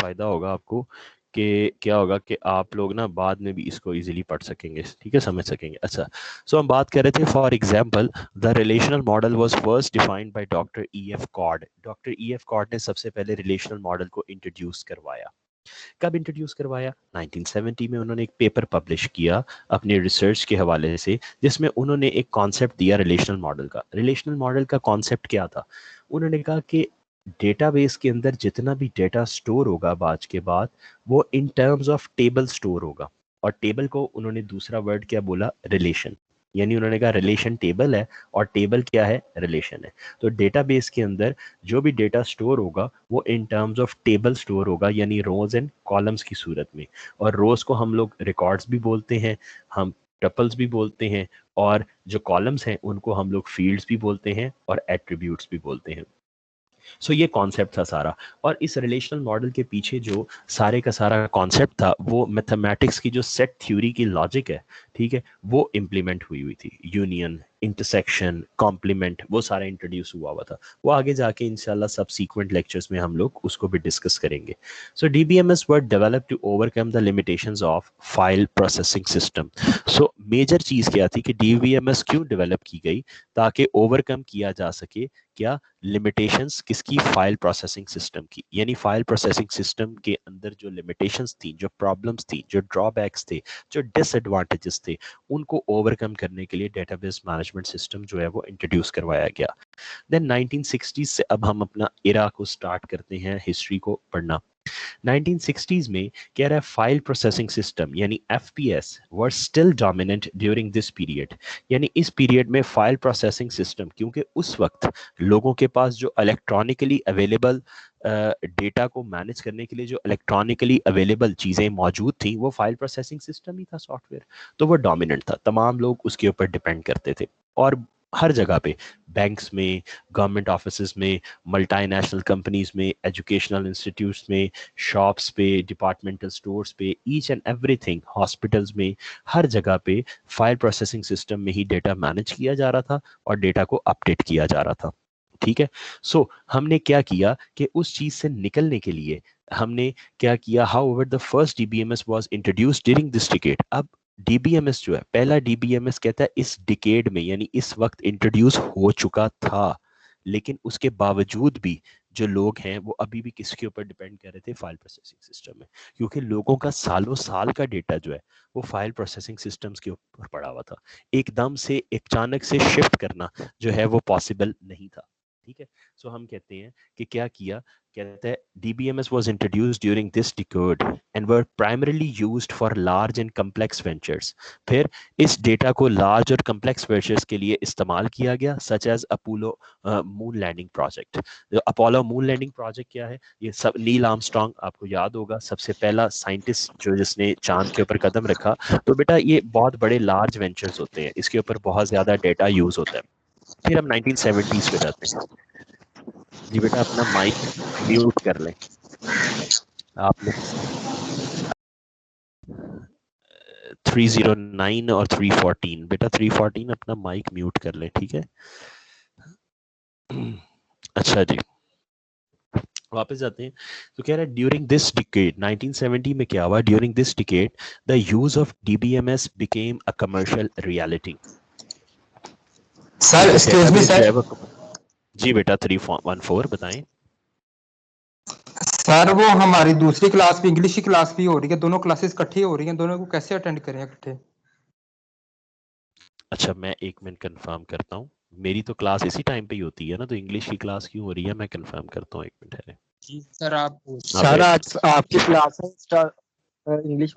फ़ायदा होगा आपको कि क्या होगा कि आप लोग ना बाद में भी इसको इजीली पढ़ सकेंगे, ठीक है, समझ सकेंगे। अच्छा, सो हम बात कर रहे थे, for example the relational model was first defined by doctor E.F. Codd. Doctor E.F. Codd ने सबसे पहले रिलेशनल मॉडल को इंट्रोड्यूस करवाया। कब इंट्रोड्यूस करवाया? 1970 में उन्होंने एक पेपर पब्लिश किया अपनी रिसर्च के हवाले से, जिसमें उन्होंने एक कॉन्सेप्ट दिया रिलेशनल मॉडल का। रिलेशनल मॉडल का कॉन्सेप्ट क्या था? उन्होंने कहा कि डेटाबेस के अंदर जितना भी डेटा स्टोर होगा बाद के बाद, वो in terms of table store होगा। और टेबल को उन्होंने दूसरा वर्ड क्या बोला? रिलेशन। यानी उन्होंने कहा रिलेशन टेबल है और टेबल क्या है? रिलेशन है। तो डेटाबेस के अंदर जो भी डेटा स्टोर होगा वो in terms of table store होगा, यानी रोज एंड कॉलम्स की सूरत में। और रोज को हम लोग रिकॉर्ड्स भी बोलते हैं, हम टपल्स भी बोलते हैं, और जो कॉलम्स हैं उनको हम लोग फील्ड्स भी बोलते हैं और एट्रीब्यूट्स भी बोलते हैं। सो ये कॉन्सेप्ट था सारा। और इस रिलेशनल मॉडल के पीछे जो सारे का सारा कॉन्सेप्ट था, वो मैथमेटिक्स की जो सेट थ्योरी की लॉजिक है, ठीक है, वो इम्प्लीमेंट हुई थी। यूनियन, इंटरसेक्शन, कॉम्प्लीमेंट, वो सारा इंट्रोड्यूस हुआ था। वो आगे जाके इंशाल्लाह सबसीक्वेंट लेक्चर्स में हम लोग उसको भी डिस्कस करेंगे। So DBMS were develop to overcome the limitations of file processing system. So major चीज़ क्या थी कि DBMS क्यों डेवलप की गई? ताकि ओवरकम किया जा सके क्या? लिमिटेशंस किसकी? फाइल प्रोसेसिंग सिस्टम की। यानी फाइल प्रोसेसिंग सिस्टम के अंदर जो लिमिटेशंस थी, जो प्रॉब्लम्स थी, जो ड्रॉबैक्स थे, जो डिसएडवांटेजेस थे, उनको ओवरकम करने के लिए डेटाबेस मैनेजमेंट सिस्टम जो है वो इंट्रोड्यूस करवाया गया। देन 1960 से अब हम अपना एरा को स्टार्ट करते हैं, हिस्ट्री को पढ़ना। 1960s में कह रहा है फाइल प्रोसेसिंग सिस्टम यानी FPS were still dominant during this period. यानी इस पीरियड में फाइल प्रोसेसिंग सिस्टम, क्योंकि उस वक्त लोगों के पास जो इलेक्ट्रॉनिकली अवेलेबल डेटा को मैनेज करने के लिए जो इलेक्ट्रॉनिकली अवेलेबल चीज़ें मौजूद थी, वो फाइल प्रोसेसिंग सिस्टम ही था, सॉफ्टवेयर। तो वो डोमिनेंट था, तमाम लोग उसके ऊपर डिपेंड करते थे। और हर जगह पे, बैंक्स में, गवर्नमेंट ऑफिस में, मल्टीनेशनल कंपनीज में, एजुकेशनल इंस्टीट्यूट्स में, शॉप्स पे, डिपार्टमेंटल स्टोर्स पे, ईच एंड एवरीथिंग, हॉस्पिटल्स में, हर जगह पे फाइल प्रोसेसिंग सिस्टम में ही डेटा मैनेज किया जा रहा था और डेटा को अपडेट किया जा रहा था। ठीक है, सो हमने क्या किया कि उस चीज से निकलने के लिए हमने क्या किया? How ever the first DBMS was introduced during this decade. अब DBMS जो है, पहला DBMS कहता है इस डिकेड में, यानी इस वक्त इंट्रोड्यूस हो चुका था, लेकिन उसके बावजूद भी जो लोग हैं वो अभी भी किसके ऊपर डिपेंड कर रहे थे? फाइल प्रोसेसिंग सिस्टम में। क्योंकि लोगों का सालों साल का डेटा जो है वो फाइल प्रोसेसिंग सिस्टम्स के ऊपर पड़ा हुआ था। एकदम से अचानक से शिफ्ट करना जो है वो पॉसिबल नहीं था। ठीक है, सो हम कहते हैं कि क्या किया? कहते हैं DBMS was introduced during this decade and were primarily used for large and complex ventures। फिर इस डेटा को लार्ज और कम्प्लेक्स वेंचर्स के लिए इस्तेमाल किया गया, such as Apollo moon landing project. Apollo moon landing project क्या है? ये सब नील आर्मस्ट्रांग, आपको याद होगा, सबसे पहला साइंटिस्ट जो जिसने चांद के ऊपर कदम रखा। तो बेटा ये बहुत बड़े लार्ज वेंचर्स होते हैं, इसके ऊपर बहुत ज्यादा डेटा यूज होता है। फिर हम 1970s पे जाते हैं। जी बेटा अपना माइक म्यूट कर लें आप लोग। 309 और 314, बेटा 314 अपना माइक म्यूट कर लें, ठीक है। अच्छा जी, वापस जाते हैं। तो कह रहा है ड्यूरिंग दिस डिकेड, 1970 में क्या हुआ? During this decade the use of DBMS became a commercial reality. Sir excuse me sir. जी बेटा 314 बताएं। सर वो हमारी दूसरी क्लास भी, इंग्लिश की क्लास भी हो रही है, दोनों क्लासेस इकट्ठी हो रही हैं, दोनों को कैसे अटेंड करें इकट्ठे? अच्छा मैं 1 मिनट कंफर्म करता हूँ, मेरी तो क्लास इसी टाइम पे ही होती है ना, तो इंग्लिश की क्लास क्यों हो रही है? मैं कंफर्म करता हूँ, 1 मिनट है। जी सर, आप सर आज आपकी क्लास है इंग्लिश